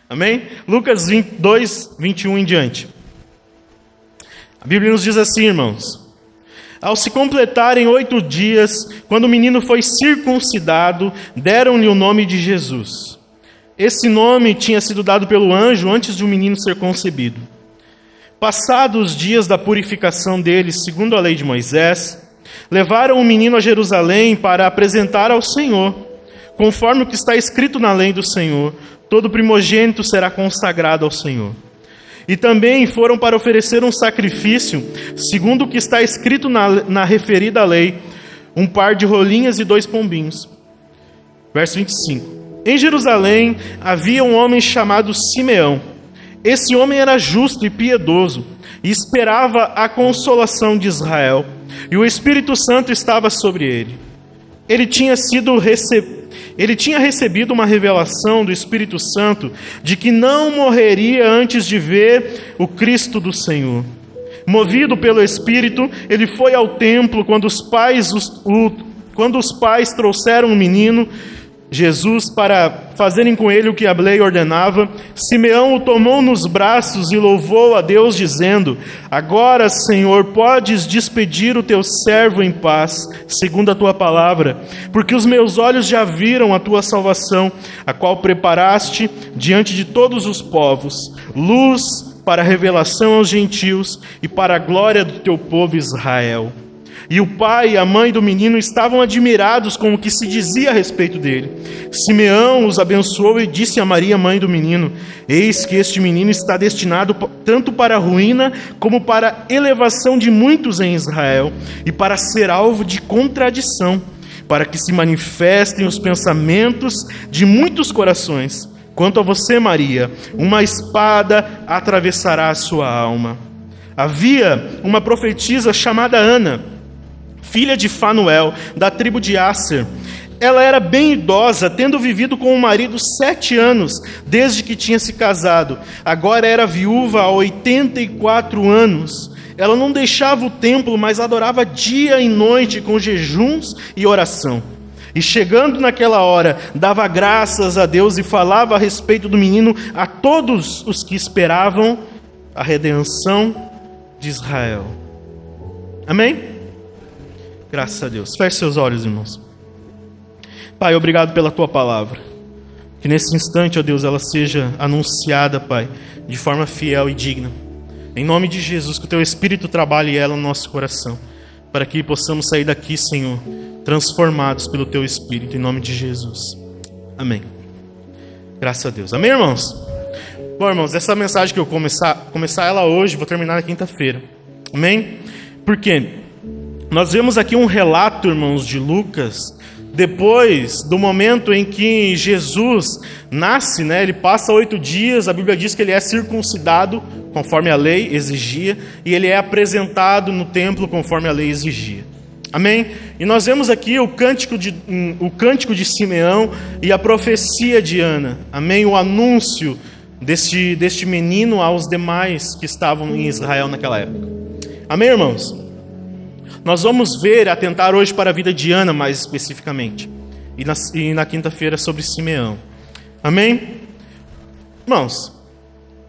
Amém? Lucas 22, 21 em diante. A Bíblia nos diz assim, irmãos: ao se completarem 8 dias, quando o menino foi circuncidado, deram-lhe o nome de Jesus. Esse nome tinha sido dado pelo anjo antes de o menino ser concebido. Passados os dias da purificação dele, segundo a lei de Moisés, levaram o menino a Jerusalém para apresentar ao Senhor. Conforme o que está escrito na lei do Senhor, todo primogênito será consagrado ao Senhor. E também foram para oferecer um sacrifício, segundo o que está escrito na referida lei, um par de rolinhas e 2 pombinhos. Verso 25. Em Jerusalém havia um homem chamado Simeão. Esse homem era justo e piedoso, e esperava a consolação de Israel, e o Espírito Santo estava sobre ele. Ele tinha recebido uma revelação do Espírito Santo de que não morreria antes de ver o Cristo do Senhor. Movido pelo Espírito, ele foi ao templo quando os pais trouxeram o menino Jesus para fazerem com ele o que a lei ordenava. Simeão o tomou nos braços e louvou a Deus, dizendo: agora, Senhor, podes despedir o teu servo em paz, segundo a tua palavra, porque os meus olhos já viram a tua salvação, a qual preparaste diante de todos os povos, luz para a revelação aos gentios e para a glória do teu povo Israel. E o pai e a mãe do menino estavam admirados com o que se dizia a respeito dele. Simeão os abençoou e disse a Maria, mãe do menino: eis que este menino está destinado tanto para a ruína como para a elevação de muitos em Israel, e para ser alvo de contradição, para que se manifestem os pensamentos de muitos corações. Quanto a você, Maria, uma espada atravessará a sua alma. Havia uma profetisa chamada Ana, filha de Fanuel, da tribo de Asser. Ela era bem idosa, tendo vivido com o marido 7 anos, desde que tinha se casado. Agora era viúva há 84 anos. Ela não deixava o templo, mas adorava dia e noite com jejuns e oração. E chegando naquela hora, dava graças a Deus e falava a respeito do menino a todos os que esperavam a redenção de Israel. Amém? Graças a Deus. Feche seus olhos, irmãos. Pai, obrigado pela tua palavra. Que nesse instante, ó Deus, ela seja anunciada, Pai, de forma fiel e digna. Em nome de Jesus, que o teu Espírito trabalhe ela no nosso coração, para que possamos sair daqui, Senhor, transformados pelo teu Espírito, em nome de Jesus. Amém. Graças a Deus. Amém, irmãos? Bom, irmãos, essa mensagem que eu começar ela hoje, vou terminar na quinta-feira. Amém? Por quê? Nós vemos aqui um relato, irmãos, de Lucas, depois do momento em que Jesus nasce, né? Ele passa 8 dias, a Bíblia diz que ele é circuncidado, conforme a lei exigia, e ele é apresentado no templo, conforme a lei exigia. Amém? E nós vemos aqui o cântico de Simeão e a profecia de Ana. Amém? O anúncio deste menino aos demais que estavam em Israel naquela época. Amém, irmãos? Nós vamos ver, atentar hoje para a vida de Ana mais especificamente. E na quinta-feira sobre Simeão. Amém? Irmãos,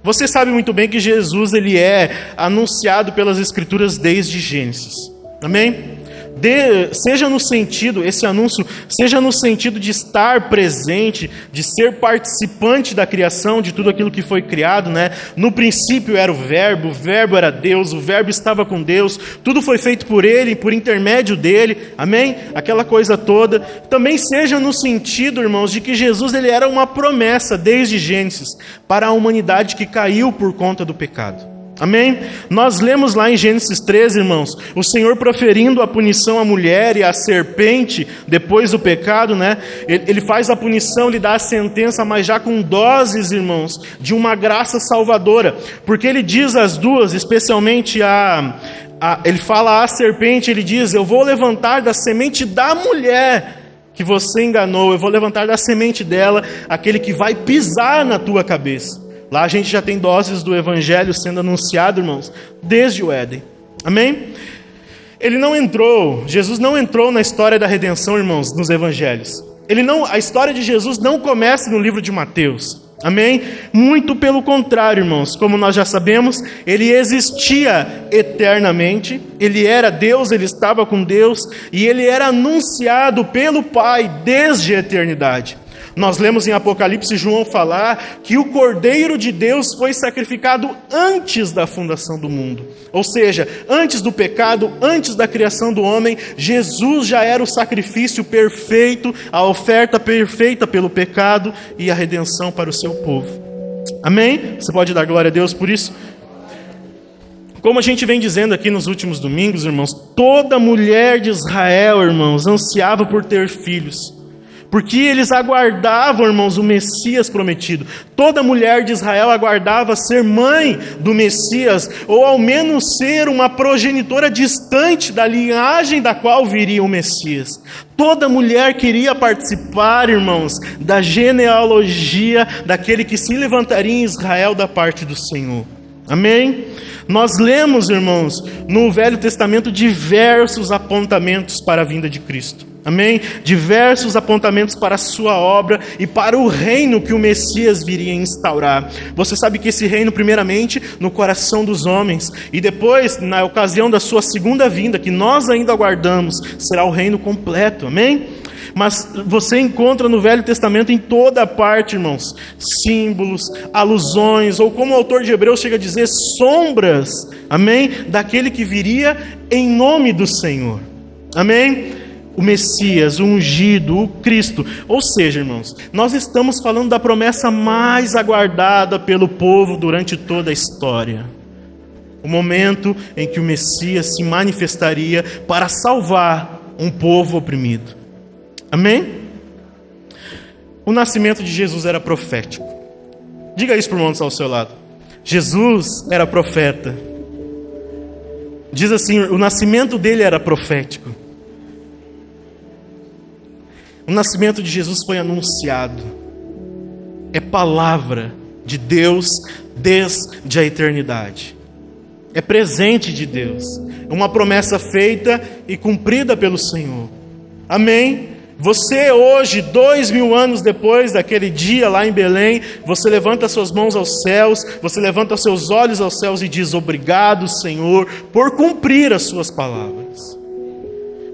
você sabe muito bem que Jesus ele é anunciado pelas Escrituras desde Gênesis. Amém? Seja no sentido, esse anúncio, seja no sentido de estar presente, de ser participante da criação, de tudo aquilo que foi criado, né? No princípio era o Verbo era Deus, o Verbo estava com Deus, tudo foi feito por Ele, por intermédio dEle, amém? Aquela coisa toda. Também seja no sentido, irmãos, de que Jesus ele era uma promessa desde Gênesis para a humanidade que caiu por conta do pecado. Amém? Nós lemos lá em Gênesis 13, irmãos, o Senhor proferindo a punição à mulher e à serpente depois do pecado, né? Ele faz a punição, lhe dá a sentença, mas já com doses, irmãos, de uma graça salvadora. Porque ele diz às duas, especialmente ele fala à serpente, ele diz: eu vou levantar da semente da mulher que você enganou, eu vou levantar da semente dela aquele que vai pisar na tua cabeça. Lá a gente já tem doses do Evangelho sendo anunciado, irmãos, desde o Éden. Amém? Jesus não entrou na história da redenção, irmãos, nos Evangelhos. A história de Jesus não começa no livro de Mateus. Amém? Muito pelo contrário, irmãos. Como nós já sabemos, ele existia eternamente, ele era Deus, ele estava com Deus, e ele era anunciado pelo Pai desde a eternidade. Nós lemos em Apocalipse João falar que o Cordeiro de Deus foi sacrificado antes da fundação do mundo. Ou seja, antes do pecado, antes da criação do homem, Jesus já era o sacrifício perfeito, a oferta perfeita pelo pecado e a redenção para o seu povo. Amém? Você pode dar glória a Deus por isso? Como a gente vem dizendo aqui nos últimos domingos, irmãos, toda mulher de Israel, irmãos, ansiava por ter filhos. Porque eles aguardavam, irmãos, o Messias prometido. Toda mulher de Israel aguardava ser mãe do Messias, ou ao menos ser uma progenitora distante da linhagem da qual viria o Messias. Toda mulher queria participar, irmãos, da genealogia daquele que se levantaria em Israel da parte do Senhor. Amém? Nós lemos, irmãos, no Velho Testamento diversos apontamentos para a vinda de Cristo. Amém? Diversos apontamentos para a sua obra e para o reino que o Messias viria instaurar. Você sabe que esse reino, primeiramente, no coração dos homens, e depois, na ocasião da sua segunda vinda, que nós ainda aguardamos, será o reino completo. Amém? Mas você encontra no Velho Testamento em toda parte, irmãos, símbolos, alusões, ou como o autor de Hebreus chega a dizer, sombras, amém? Daquele que viria em nome do Senhor. Amém? O Messias, o ungido, o Cristo. Ou seja, irmãos, nós estamos falando da promessa mais aguardada pelo povo durante toda a história. O momento em que o Messias se manifestaria para salvar um povo oprimido. Amém? O nascimento de Jesus era profético. Diga isso para o irmão que está ao seu lado. Jesus era profeta. Diz assim, o nascimento dele era profético. O nascimento de Jesus foi anunciado. É palavra de Deus desde a eternidade. É presente de Deus. É uma promessa feita e cumprida pelo Senhor. Amém? Você hoje, 2000 anos depois daquele dia lá em Belém, você levanta suas mãos aos céus, você levanta seus olhos aos céus e diz, obrigado, Senhor, por cumprir as suas palavras.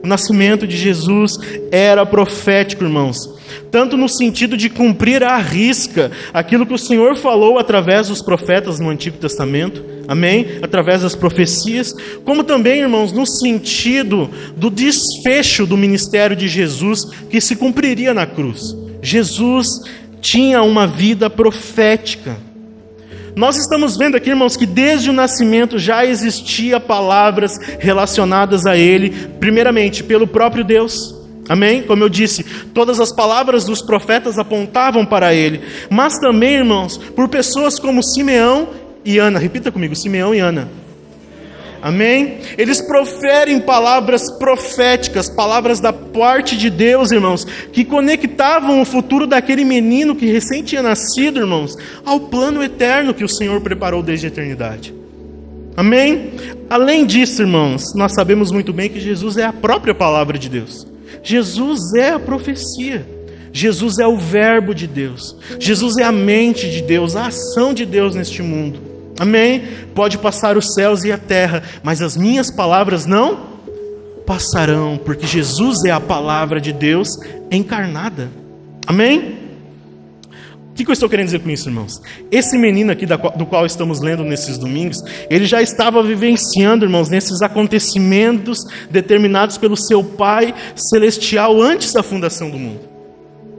O nascimento de Jesus era profético, irmãos, tanto no sentido de cumprir à risca aquilo que o Senhor falou através dos profetas no Antigo Testamento, amém? Através das profecias, como também, irmãos, no sentido do desfecho do ministério de Jesus que se cumpriria na cruz. Jesus tinha uma vida profética. Nós estamos vendo aqui, irmãos, que desde o nascimento já existia palavras relacionadas a ele, primeiramente pelo próprio Deus. Amém? Como eu disse, todas as palavras dos profetas apontavam para ele, mas também, irmãos, por pessoas como Simeão e Ana. Repita comigo, Simeão e Ana. Amém? Eles proferem palavras proféticas, palavras da parte de Deus, irmãos, que conectavam o futuro daquele menino que recém tinha nascido, irmãos, ao plano eterno que o Senhor preparou desde a eternidade. Amém? Além disso, irmãos, nós sabemos muito bem que Jesus é a própria palavra de Deus. Jesus é a profecia. Jesus é o verbo de Deus. Jesus é a mente de Deus, a ação de Deus neste mundo. Amém? Pode passar os céus e a terra, mas as minhas palavras não passarão, porque Jesus é a palavra de Deus encarnada. Amém? O que eu estou querendo dizer com isso, irmãos? Esse menino aqui do qual estamos lendo nesses domingos, ele já estava vivenciando, irmãos, nesses acontecimentos determinados pelo seu Pai Celestial antes da fundação do mundo.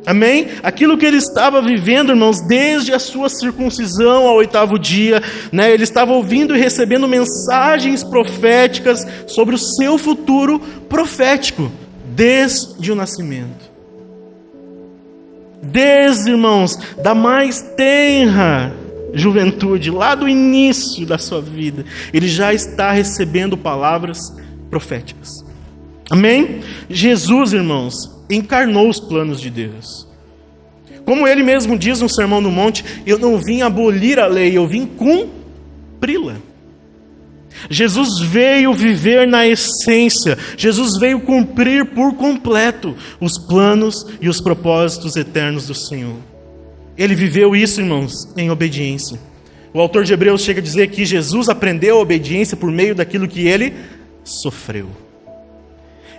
Amém? Aquilo que ele estava vivendo, irmãos, desde a sua circuncisão ao 8º dia, né? Ele estava ouvindo e recebendo mensagens proféticas sobre o seu futuro profético, desde o nascimento. Desde, irmãos, da mais tenra juventude, lá do início da sua vida, ele já está recebendo palavras proféticas. Amém? Jesus, irmãos, encarnou os planos de Deus. Como ele mesmo diz no Sermão do Monte, eu não vim abolir a lei, eu vim cumpri-la. Jesus veio viver na essência, Jesus veio cumprir por completo os planos e os propósitos eternos do Senhor. Ele viveu isso, irmãos, em obediência. O autor de Hebreus chega a dizer que Jesus aprendeu a obediência por meio daquilo que ele sofreu.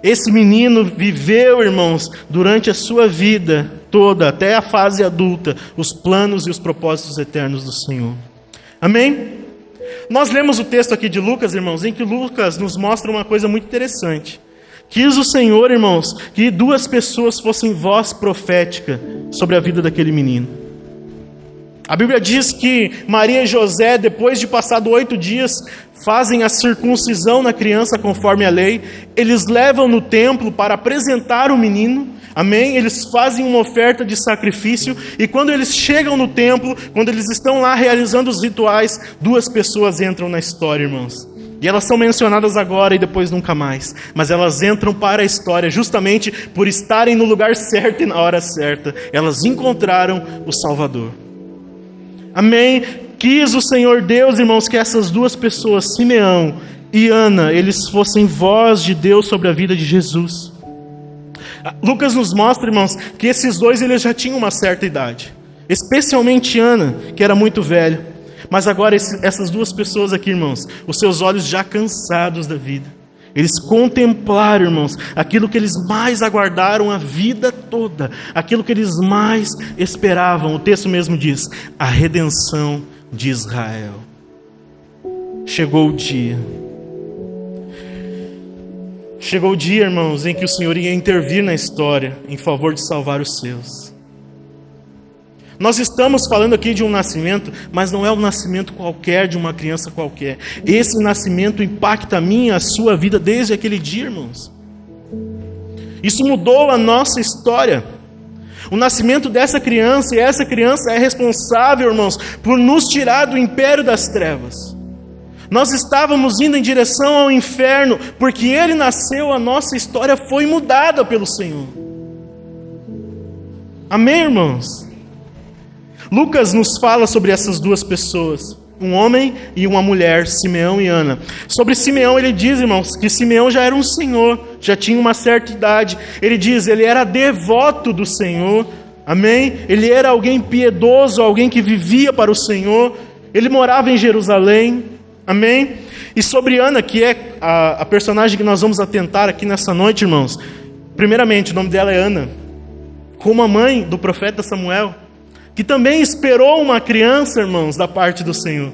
Esse menino viveu, irmãos, durante a sua vida toda, até a fase adulta, os planos e os propósitos eternos do Senhor. Amém? Nós lemos o texto aqui de Lucas, irmãos, em que Lucas nos mostra uma coisa muito interessante. Quis o Senhor, irmãos, que 2 pessoas fossem voz profética sobre a vida daquele menino. A Bíblia diz que Maria e José, depois de passado 8 dias, fazem a circuncisão na criança conforme a lei. Eles levam no templo para apresentar o menino. Amém? Eles fazem uma oferta de sacrifício. E quando eles chegam no templo, quando eles estão lá realizando os rituais, 2 pessoas entram na história, irmãos. E elas são mencionadas agora e depois nunca mais. Mas elas entram para a história justamente por estarem no lugar certo e na hora certa. Elas encontraram o Salvador. Amém? Quis o Senhor Deus, irmãos, que essas 2 pessoas, Simeão e Ana, eles fossem voz de Deus sobre a vida de Jesus. Lucas nos mostra, irmãos, que esses 2 eles já tinham uma certa idade. Especialmente Ana, que era muito velha. Mas agora essas 2 pessoas aqui, irmãos, os seus olhos já cansados da vida. Eles contemplaram, irmãos, aquilo que eles mais aguardaram a vida toda, aquilo que eles mais esperavam. O texto mesmo diz: a redenção de Israel. Chegou o dia. Chegou o dia, irmãos, em que o Senhor ia intervir na história em favor de salvar os seus. Nós estamos falando aqui de um nascimento, mas não é um nascimento qualquer de uma criança qualquer. Esse nascimento impacta a minha, a sua vida desde aquele dia, irmãos. Isso mudou a nossa história. O nascimento dessa criança, e essa criança é responsável, irmãos, por nos tirar do império das trevas. Nós estávamos indo em direção ao inferno, porque ele nasceu, a nossa história foi mudada pelo Senhor. Amém, irmãos? Lucas nos fala sobre essas 2 pessoas, um homem e uma mulher, Simeão e Ana. Sobre Simeão ele diz, irmãos, que Simeão já era um senhor, já tinha uma certa idade. Ele diz, ele era devoto do Senhor, amém? Ele era alguém piedoso, alguém que vivia para o Senhor. Ele morava em Jerusalém, amém? E sobre Ana, que é a personagem que nós vamos atentar aqui nessa noite, irmãos. Primeiramente, o nome dela é Ana, como a mãe do profeta Samuel, que também esperou uma criança, irmãos, da parte do Senhor.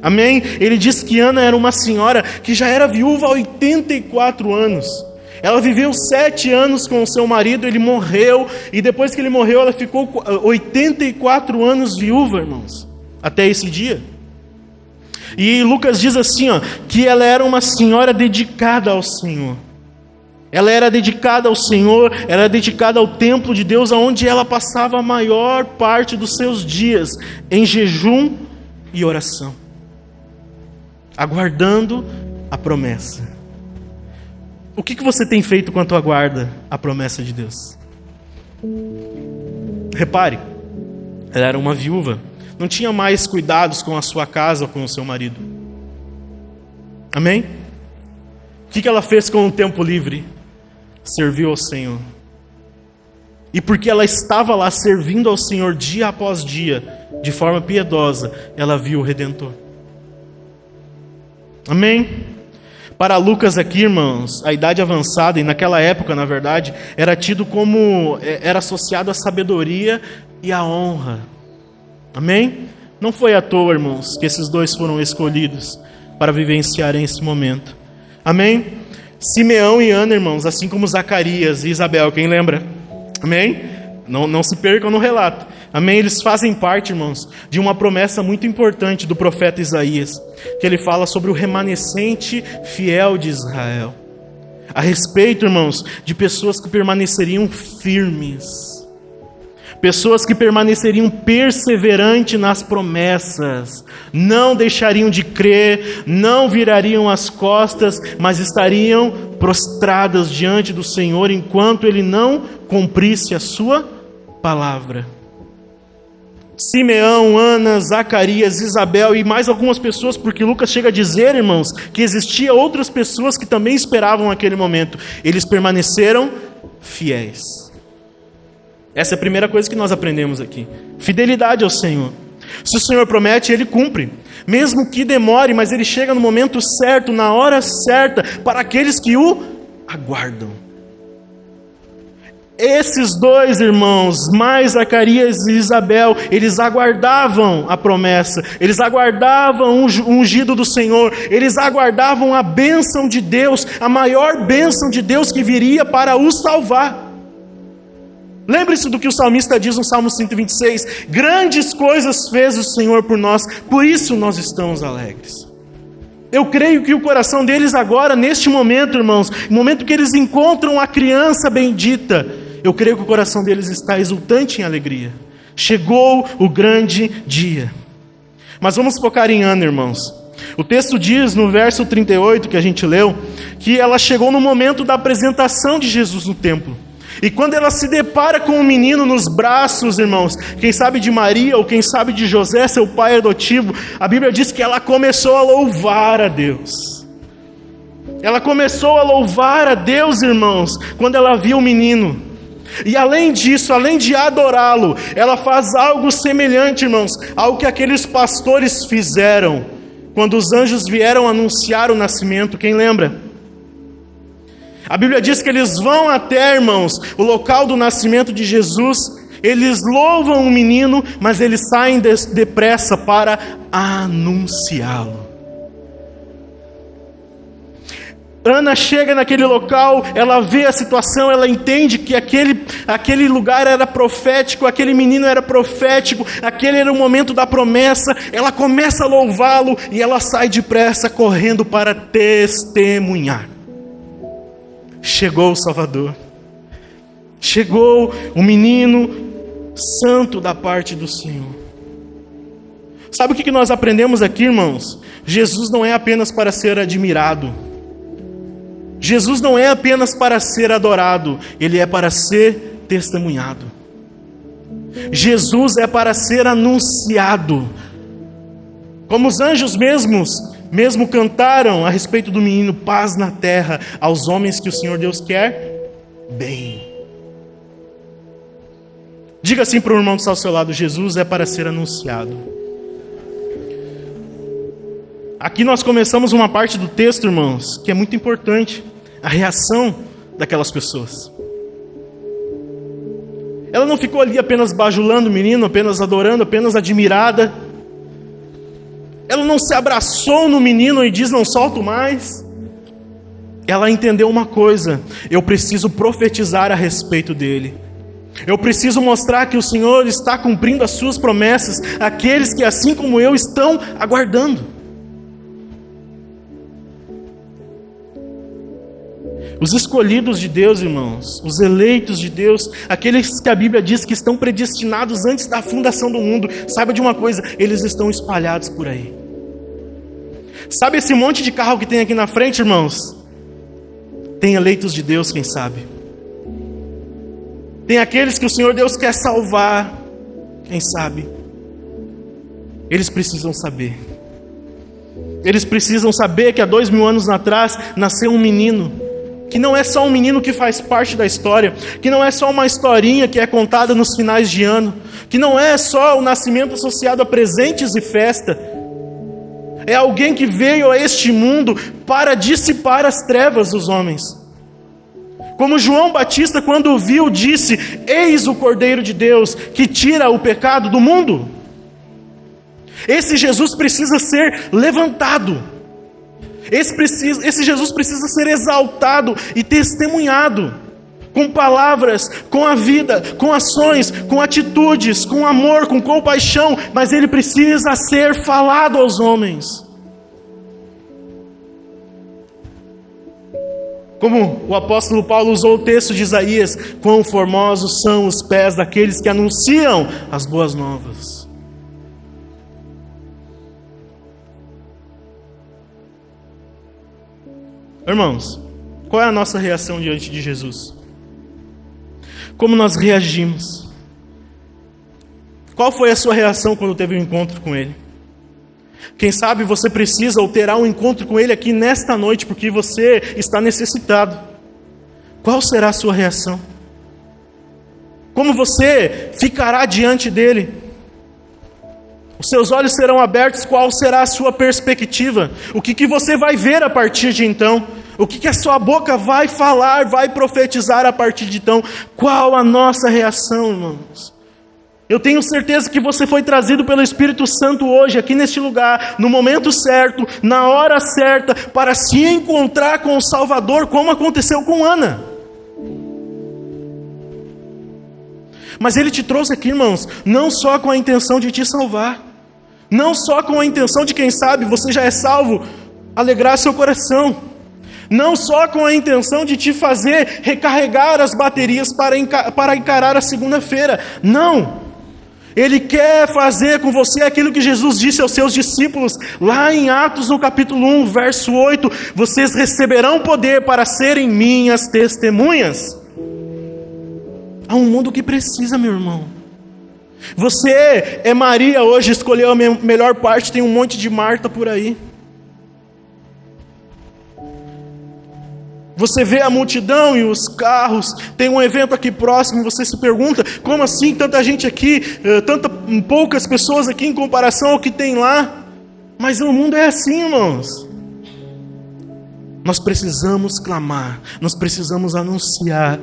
Amém? Ele diz que Ana era uma senhora que já era viúva há 84 anos. Ela viveu 7 anos com o seu marido, ele morreu, e depois que ele morreu, ela ficou 84 anos viúva, irmãos, até esse dia. E Lucas diz assim, ó, que ela era uma senhora dedicada ao Senhor. Ela era dedicada ao Senhor, ela era dedicada ao templo de Deus, onde ela passava a maior parte dos seus dias em jejum e oração, aguardando a promessa. O que você tem feito quanto aguarda a promessa de Deus? Repare, ela era uma viúva, não tinha mais cuidados com a sua casa ou com o seu marido. Amém? O que ela fez com o tempo livre? Serviu ao Senhor. E porque ela estava lá servindo ao Senhor dia após dia, de forma piedosa, ela viu o Redentor. Amém? Para Lucas aqui, irmãos, a idade avançada, e naquela época, na verdade, era tido como, era associado à sabedoria e à honra. Amém? Não foi à toa, irmãos, que esses 2 foram escolhidos para vivenciarem esse momento. Amém? Simeão e Ana, irmãos, assim como Zacarias e Isabel, quem lembra? Amém? Não se percam no relato. Amém? Eles fazem parte, irmãos, de uma promessa muito importante do profeta Isaías, que ele fala sobre o remanescente fiel de Israel. A respeito, irmãos, de pessoas que permaneceriam firmes, pessoas que permaneceriam perseverantes nas promessas, não deixariam de crer, não virariam as costas, mas estariam prostradas diante do Senhor enquanto Ele não cumprisse a sua palavra. Simeão, Ana, Zacarias, Isabel e mais algumas pessoas, porque Lucas chega a dizer, irmãos, que existia outras pessoas que também esperavam aquele momento. Eles permaneceram fiéis. Essa é a primeira coisa que nós aprendemos aqui. Fidelidade ao Senhor. Se o Senhor promete, Ele cumpre. Mesmo que demore, mas Ele chega no momento certo, na hora certa, para aqueles que o aguardam. Esses dois irmãos, mais Zacarias e Isabel, eles aguardavam a promessa, eles aguardavam o ungido do Senhor, eles aguardavam a bênção de Deus, a maior bênção de Deus que viria para os salvar. Lembre-se do que o salmista diz no Salmo 126, grandes coisas fez o Senhor por nós, por isso nós estamos alegres. Eu creio que o coração deles agora, neste momento, irmãos, no momento que eles encontram a criança bendita, eu creio que o coração deles está exultante em alegria. Chegou o grande dia. Mas vamos focar em Ana, irmãos. O texto diz, no verso 38 que a gente leu, que ela chegou no momento da apresentação de Jesus no templo. E quando ela se depara com o menino nos braços, irmãos, quem sabe de Maria ou quem sabe de José, seu pai adotivo, a Bíblia diz que ela começou a louvar a Deus. Ela começou a louvar a Deus, irmãos, quando ela viu o menino. E além disso, além de adorá-lo, ela faz algo semelhante, irmãos, ao que aqueles pastores fizeram quando os anjos vieram anunciar o nascimento. Quem lembra? A Bíblia diz que eles vão até, irmãos, o local do nascimento de Jesus, eles louvam o menino, mas eles saem depressa para anunciá-lo. Ana chega naquele local, ela vê a situação, ela entende que aquele lugar era profético, aquele menino era profético, aquele era o momento da promessa, ela começa a louvá-lo e ela sai depressa correndo para testemunhar. Chegou o Salvador, chegou o menino santo da parte do Senhor. Sabe o que nós aprendemos aqui, irmãos? Jesus não é apenas para ser admirado, Jesus não é apenas para ser adorado, Ele é para ser testemunhado. Jesus é para ser anunciado. Como os anjos mesmo cantaram a respeito do menino, paz na terra aos homens que o Senhor Deus quer bem. Diga assim para o irmão que está ao seu lado, Jesus é para ser anunciado. Aqui nós começamos uma parte do texto, irmãos, que é muito importante, a reação daquelas pessoas. Ela não ficou ali apenas bajulando o menino, apenas adorando, apenas admirada. Ela não se abraçou no menino e diz, não solto mais. Ela entendeu uma coisa, eu preciso profetizar a respeito dele. Eu preciso mostrar que o Senhor está cumprindo as suas promessas, aqueles que assim como eu estão aguardando. Os escolhidos de Deus, irmãos, os eleitos de Deus, aqueles que a Bíblia diz que estão predestinados antes da fundação do mundo, saiba de uma coisa, eles estão espalhados por aí. Sabe esse monte de carro que tem aqui na frente, irmãos? Tem eleitos de Deus, quem sabe? Tem aqueles que o Senhor Deus quer salvar, quem sabe? Eles precisam saber. Eles precisam saber que há 2000 anos atrás nasceu um menino, que não é só um menino que faz parte da história, que não é só uma historinha que é contada nos finais de ano, que não é só o nascimento associado a presentes e festa. É alguém que veio a este mundo para dissipar as trevas dos homens. Como João Batista, quando o viu, disse: eis o Cordeiro de Deus que tira o pecado do mundo. Esse Jesus precisa ser levantado. Esse Jesus precisa ser exaltado e testemunhado, com palavras, com a vida, com ações, com atitudes, com amor, com compaixão, mas ele precisa ser falado aos homens. Como o apóstolo Paulo usou o texto de Isaías, quão formosos são os pés daqueles que anunciam as boas novas. Irmãos, qual é a nossa reação diante de Jesus? Como nós reagimos? Qual foi a sua reação quando teve um encontro com Ele? Quem sabe você precisa ou terá um encontro com Ele aqui nesta noite, porque você está necessitado. Qual será a sua reação? Como você ficará diante dele? Os seus olhos serão abertos, qual será a sua perspectiva? O que você vai ver a partir de então? O que a sua boca vai falar, vai profetizar a partir de então? Qual a nossa reação, irmãos? Eu tenho certeza que você foi trazido pelo Espírito Santo hoje, aqui neste lugar, no momento certo, na hora certa, para se encontrar com o Salvador, como aconteceu com Ana. Mas Ele te trouxe aqui, irmãos, não só com a intenção de te salvar, não só com a intenção de, quem sabe, você já é salvo, alegrar seu coração, não só com a intenção de te fazer recarregar as baterias para encarar a segunda-feira, não. Ele quer fazer com você aquilo que Jesus disse aos seus discípulos, lá em Atos no capítulo 1, verso 8, vocês receberão poder para serem minhas testemunhas. Há um mundo que precisa, meu irmão. Você é Maria hoje, escolheu a melhor parte, tem um monte de Marta por aí. Você vê a multidão e os carros, tem um evento aqui próximo, você se pergunta, como assim tanta gente aqui, poucas pessoas aqui em comparação ao que tem lá? Mas o mundo é assim, irmãos. Nós precisamos clamar, nós precisamos anunciar.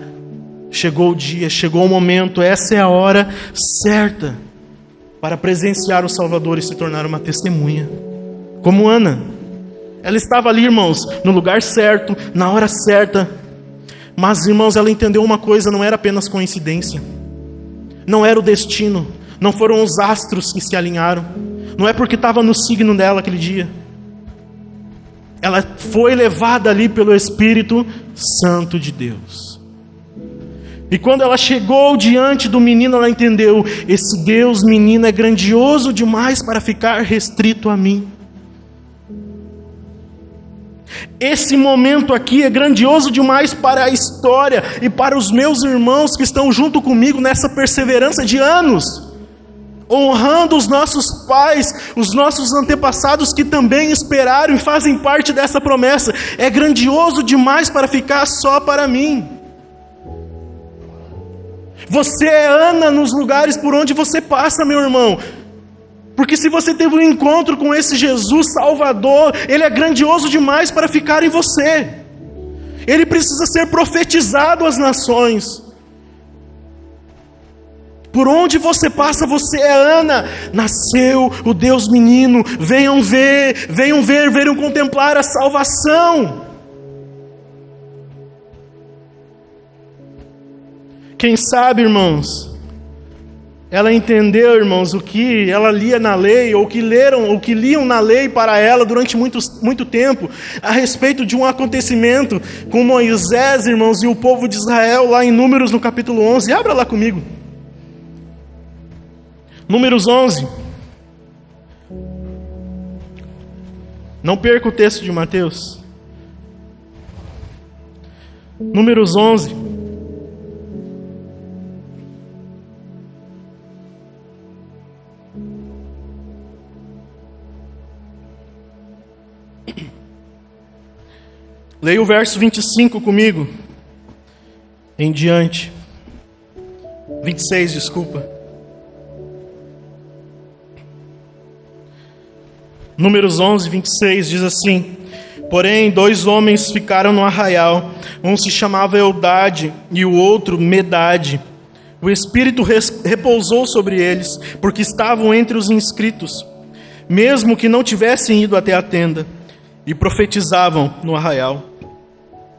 Chegou o dia, chegou o momento, essa é a hora certa para presenciar o Salvador e se tornar uma testemunha. Como Ana, ela estava ali, irmãos, no lugar certo, na hora certa. Mas, irmãos, ela entendeu uma coisa, não era apenas coincidência. Não era o destino, não foram os astros que se alinharam. Não é porque estava no signo dela aquele dia. Ela foi levada ali pelo Espírito Santo de Deus. E quando ela chegou diante do menino, ela entendeu: esse Deus menino é grandioso demais para ficar restrito a mim. Esse momento aqui é grandioso demais para a história e para os meus irmãos que estão junto comigo nessa perseverança de anos, honrando os nossos pais, os nossos antepassados que também esperaram e fazem parte dessa promessa. É grandioso demais para ficar só para mim. Você é Ana nos lugares por onde você passa, meu irmão. Porque se você teve um encontro com esse Jesus Salvador, Ele é grandioso demais para ficar em você. Ele precisa ser profetizado às nações. Por onde você passa, você é Ana. Nasceu o Deus menino. Venham ver, venham contemplar a salvação. Quem sabe, irmãos, ela entendeu, irmãos, o que ela lia na lei, ou que liam na lei para ela durante muito tempo, a respeito de um acontecimento com Moisés, irmãos, e o povo de Israel, lá em Números, no capítulo 11. Abra lá comigo. Números 11. Não perca o texto de Mateus. Números 11. Leia o verso 25 comigo, em diante. 26, desculpa. Números 11, 26 diz assim: porém, 2 homens ficaram no arraial, um se chamava Eldade e o outro Medade. O Espírito repousou sobre eles, porque estavam entre os inscritos, mesmo que não tivessem ido até a tenda, e profetizavam no arraial.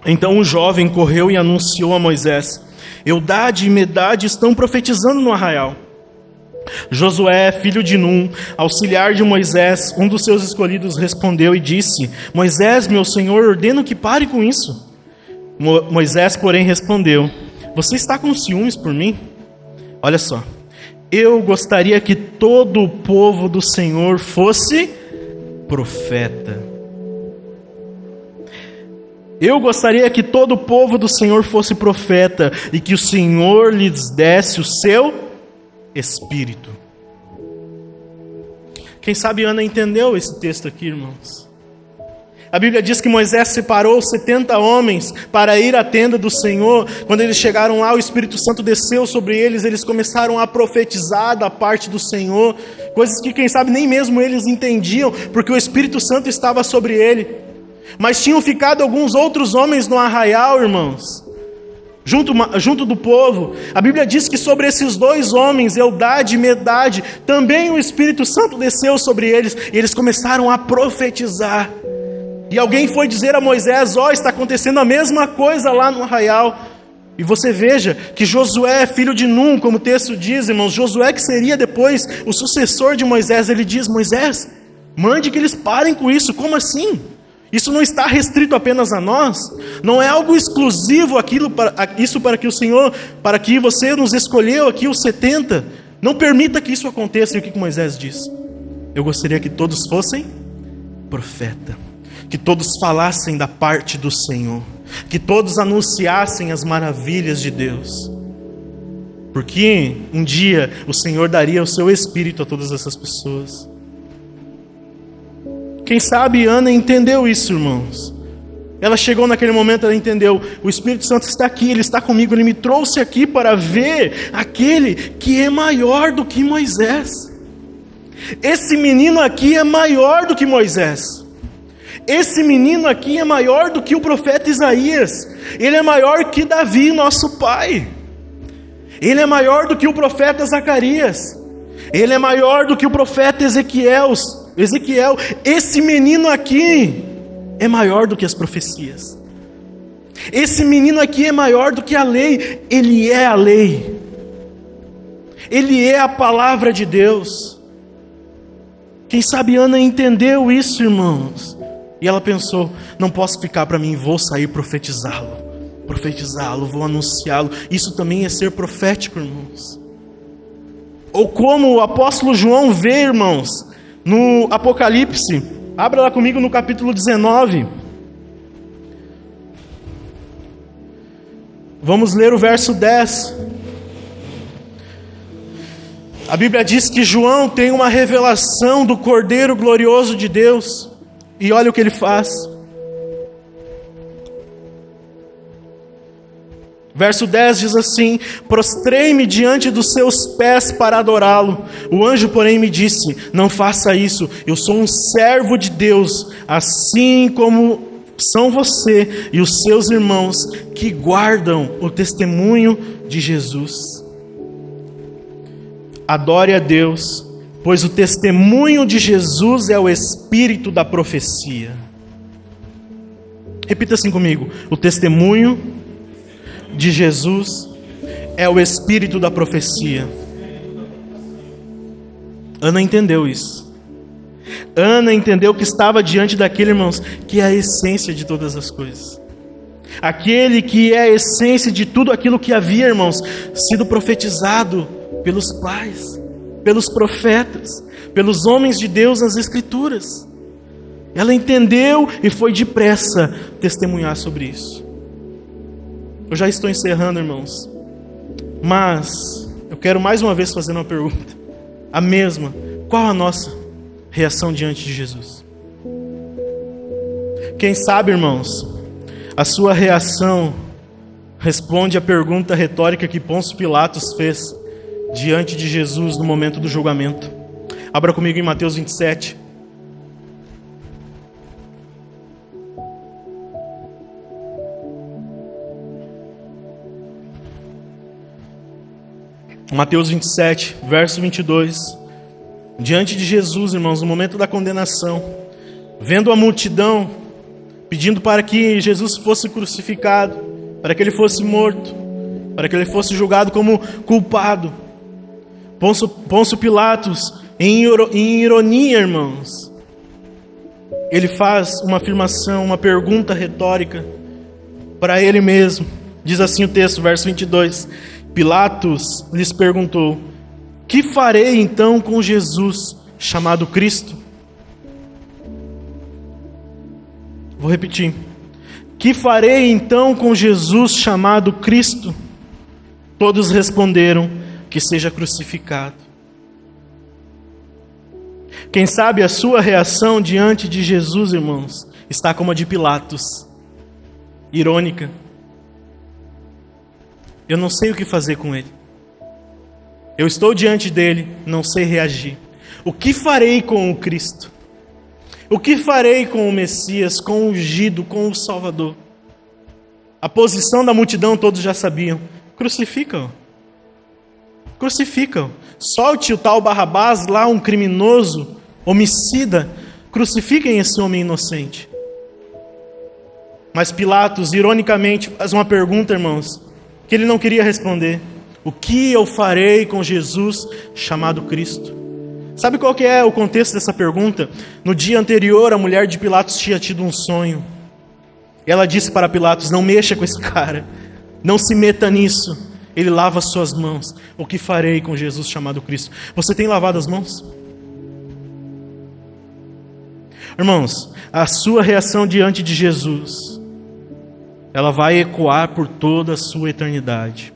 Então o jovem correu e anunciou a Moisés: Eldade e Medade estão profetizando no arraial. Josué, filho de Num, auxiliar de Moisés, um dos seus escolhidos, respondeu e disse: Moisés, meu senhor, ordena que pare com isso. Moisés, porém, respondeu: você está com ciúmes por mim? Olha só, eu gostaria que todo o povo do Senhor fosse profeta. Eu gostaria que todo o povo do Senhor fosse profeta e que o Senhor lhes desse o seu Espírito. Quem sabe Ana entendeu esse texto aqui, irmãos? A Bíblia diz que Moisés separou 70 homens para ir à tenda do Senhor. Quando eles chegaram lá, o Espírito Santo desceu sobre eles, eles começaram a profetizar da parte do Senhor, coisas que quem sabe nem mesmo eles entendiam, porque o Espírito Santo estava sobre ele. Mas tinham ficado alguns outros homens no arraial, irmãos, junto do povo. A Bíblia diz que sobre esses 2 homens, Eldade e Medade, também o Espírito Santo desceu sobre eles, e eles começaram a profetizar. E alguém foi dizer a Moisés: está acontecendo a mesma coisa lá no arraial. E você veja que Josué, filho de Num, como o texto diz, irmãos, Josué, que seria depois o sucessor de Moisés, ele diz: Moisés, mande que eles parem com isso. Como assim? Isso não está restrito apenas a nós, não é algo exclusivo isso para que o Senhor, para que você nos escolheu aqui os 70, não permita que isso aconteça. E o que Moisés diz? Eu gostaria que todos fossem profeta, que todos falassem da parte do Senhor, que todos anunciassem as maravilhas de Deus, porque um dia o Senhor daria o seu Espírito a todas essas pessoas. Quem sabe Ana entendeu isso, irmãos. Ela chegou naquele momento, ela entendeu: o Espírito Santo está aqui, Ele está comigo, Ele me trouxe aqui para ver aquele que é maior do que Moisés. Esse menino aqui é maior do que Moisés. Esse menino aqui é maior do que o profeta Isaías. Ele é maior que Davi, nosso pai. Ele é maior do que o profeta Zacarias. Ele é maior do que o profeta Ezequiel. Esse menino aqui é maior do que as profecias. Esse menino aqui é maior do que a lei. Ele é a lei. Ele é a palavra de Deus. Quem sabe Ana entendeu isso, irmãos. E ela pensou: não posso ficar para mim, vou sair profetizá-lo, vou anunciá-lo. Isso também é ser profético, irmãos. Ou como o apóstolo João vê, irmãos, no Apocalipse. Abra lá comigo no capítulo 19. Vamos ler o verso 10. A Bíblia diz que João tem uma revelação do Cordeiro glorioso de Deus. E olha o que ele faz. Verso 10 diz assim: prostrei-me diante dos seus pés para adorá-lo. O anjo, porém, me disse: não faça isso, eu sou um servo de Deus, assim como são você e os seus irmãos que guardam o testemunho de Jesus. Adore a Deus, pois o testemunho de Jesus é o espírito da profecia. Repita assim comigo: o testemunho de Jesus é o espírito da profecia. Ana entendeu isso. Ana entendeu que estava diante daquele, irmãos, que é a essência de todas as coisas. Aquele que é a essência de tudo aquilo que havia, irmãos, sido profetizado pelos pais, pelos profetas, pelos homens de Deus nas Escrituras. Ela entendeu e foi depressa testemunhar sobre isso. Eu já estou encerrando, irmãos, mas eu quero mais uma vez fazer uma pergunta, a mesma: qual a nossa reação diante de Jesus? Quem sabe, irmãos, a sua reação responde à pergunta retórica que Pôncio Pilatos fez diante de Jesus no momento do julgamento. Abra comigo em Mateus 27. Mateus 27, verso 22. Diante de Jesus, irmãos, no momento da condenação, vendo a multidão pedindo para que Jesus fosse crucificado, para que ele fosse morto, para que ele fosse julgado como culpado, Pôncio Pilatos, em ironia, irmãos, ele faz uma afirmação, uma pergunta retórica para ele mesmo. Diz assim o texto, verso 22: Pilatos lhes perguntou: que farei então com Jesus, chamado Cristo? Vou repetir: que farei então com Jesus, chamado Cristo? Todos responderam: que seja crucificado. Quem sabe a sua reação diante de Jesus, irmãos, está como a de Pilatos, irônica. Eu não sei o que fazer com ele. Eu estou diante dele, não sei reagir. O que farei com o Cristo? O que farei com o Messias, com o ungido, com o Salvador? A posição da multidão todos já sabiam. Crucifica-o. Crucifica-o. Solte o tal Barrabás lá, um criminoso, homicida. Crucifiquem esse homem inocente. Mas Pilatos, ironicamente, faz uma pergunta, irmãos, que ele não queria responder. O que eu farei com Jesus chamado Cristo? Sabe qual que é o contexto dessa pergunta? No dia anterior, a mulher de Pilatos tinha tido um sonho. Ela disse para Pilatos: não mexa com esse cara, não se meta nisso. Ele lava as suas mãos. O que farei com Jesus chamado Cristo? Você tem lavado as mãos? Irmãos, a sua reação diante de Jesus, ela vai ecoar por toda a sua eternidade.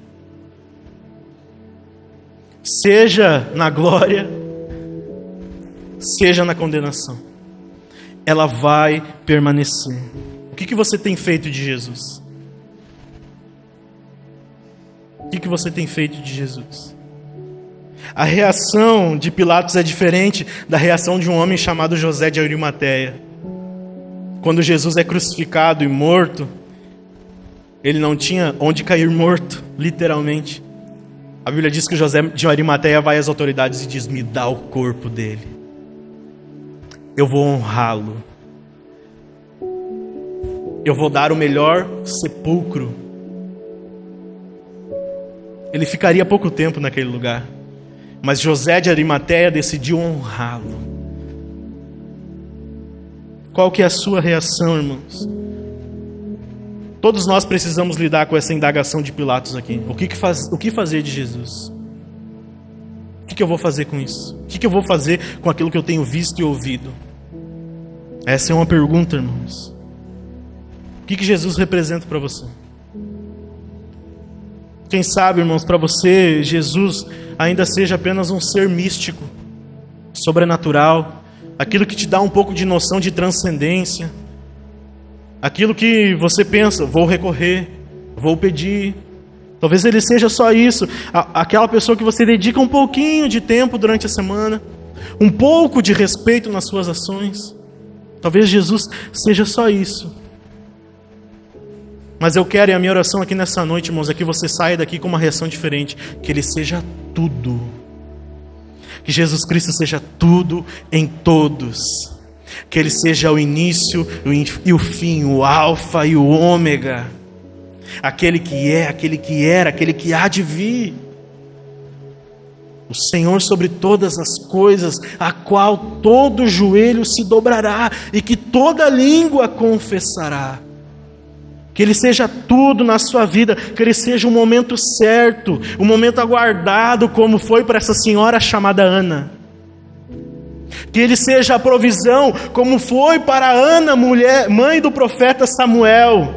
Seja na glória, seja na condenação, ela vai permanecer. O que você tem feito de Jesus? O que você tem feito de Jesus? A reação de Pilatos é diferente da reação de um homem chamado José de Arimateia. Quando Jesus é crucificado e morto, ele não tinha onde cair morto, literalmente. A Bíblia diz que José de Arimateia vai às autoridades e diz: me dá o corpo dele. Eu vou honrá-lo. Eu vou dar o melhor sepulcro. Ele ficaria pouco tempo naquele lugar, mas José de Arimateia decidiu honrá-lo. Qual que é a sua reação, irmãos? Todos nós precisamos lidar com essa indagação de Pilatos aqui. O que fazer de Jesus? O que eu vou fazer com isso? O que eu vou fazer com aquilo que eu tenho visto e ouvido? Essa é uma pergunta, irmãos. O que Jesus representa para você? Quem sabe, irmãos, para você, Jesus ainda seja apenas um ser místico, sobrenatural, aquilo que te dá um pouco de noção de transcendência, aquilo que você pensa: vou recorrer, vou pedir. Talvez ele seja só isso, aquela pessoa que você dedica um pouquinho de tempo durante a semana, um pouco de respeito nas suas ações. Talvez Jesus seja só isso. Mas eu quero, e a minha oração aqui nessa noite, irmãos, é que você saia daqui com uma reação diferente. Que Ele seja tudo. Que Jesus Cristo seja tudo em todos. Que Ele seja o início e o fim, o alfa e o ômega. Aquele que é, aquele que era, aquele que há de vir. O Senhor sobre todas as coisas, a qual todo joelho se dobrará e que toda língua confessará. Que Ele seja tudo na sua vida, que Ele seja o momento certo, o momento aguardado, como foi para essa senhora chamada Ana. Que Ele seja a provisão, como foi para Ana, mulher, mãe do profeta Samuel.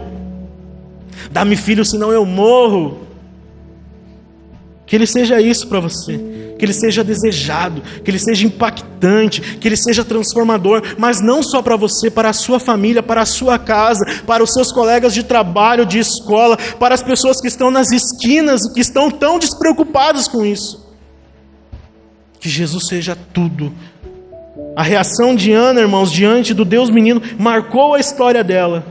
Dá-me filho, senão eu morro. Que Ele seja isso para você. Que Ele seja desejado, que Ele seja impactante, que Ele seja transformador, mas não só para você, para a sua família, para a sua casa, para os seus colegas de trabalho, de escola, para as pessoas que estão nas esquinas e que estão tão despreocupadas com isso. Que Jesus seja tudo. A reação de Ana, irmãos, diante do Deus menino, marcou a história dela,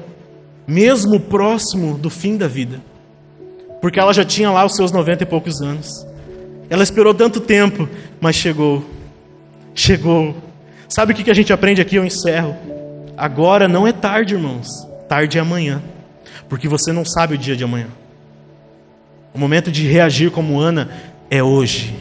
mesmo próximo do fim da vida, porque ela já tinha lá os seus 90 e poucos anos. Ela esperou tanto tempo, mas chegou. Chegou. Sabe o que a gente aprende aqui? Eu encerro. Agora não é tarde, irmãos. Tarde é amanhã. Porque você não sabe o dia de amanhã. O momento de reagir como Ana é hoje.